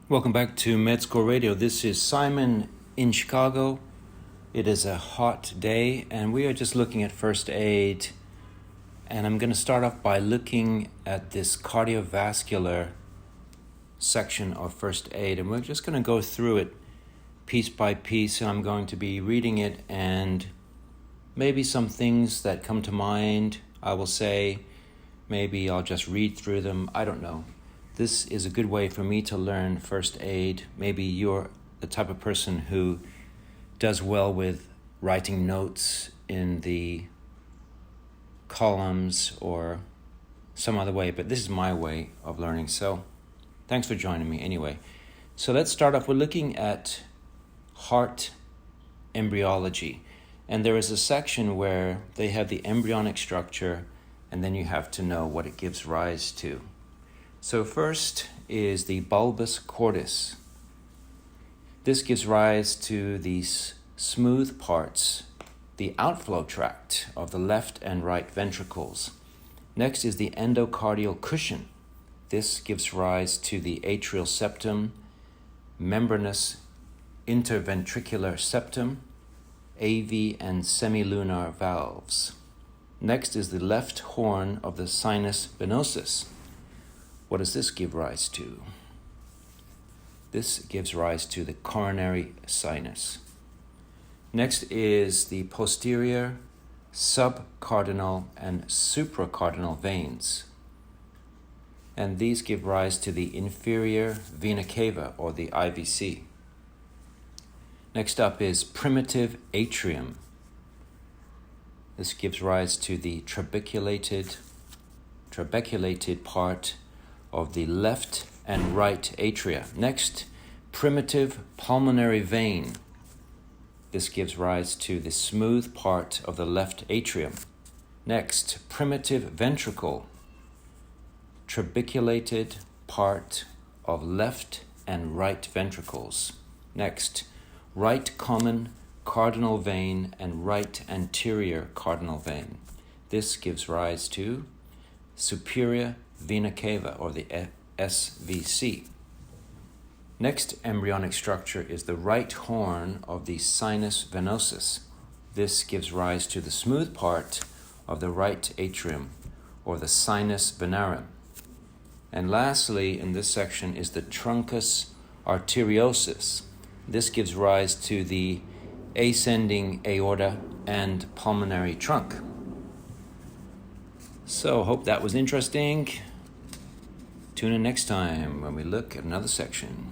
Welcome back to Med School Radio. This is Simon in Chicago. It is a hot day and we are just looking at first aid. And I'm going to start off by looking at this cardiovascular section of first aid. And we're just going to go through it piece by piece. And I'm going to be reading it and maybe some things that come to mind I will say. Maybe I'll just read through them. I don't know. This is a good way for me to learn first aid. Maybe you're the type of person who does well with writing notes in the columns or some other way, but this is my way of learning. So thanks for joining me anyway. So let's start off. We're looking at heart embryology. And there is a section where they have the embryonic structure, and then you have to know what it gives rise to. So first is the bulbus cordis. This gives rise to these smooth parts, the outflow tract of the left and right ventricles. Next is the endocardial cushion. This gives rise to the atrial septum, membranous interventricular septum, AV and semilunar valves. Next is the left horn of the sinus venosus. What does this give rise to? This gives rise to the coronary sinus. Next is the posterior, subcardinal, and supracardinal veins. And these give rise to the inferior vena cava, or the IVC. Next up is primitive atrium. This gives rise to the trabeculated part of the left and right atria. Next, primitive pulmonary vein. This gives rise to the smooth part of the left atrium. Next, primitive ventricle, trabeculated part of left and right ventricles. Next, right common cardinal vein and right anterior cardinal vein. This gives rise to superior vena cava, or the SVC. Next embryonic structure is the right horn of the sinus venosus. This gives rise to the smooth part of the right atrium, or the sinus venarum. And lastly, in this section is the truncus arteriosus. This gives rise to the ascending aorta and pulmonary trunk. So, hope that was interesting. Tune in next time when we look at another section.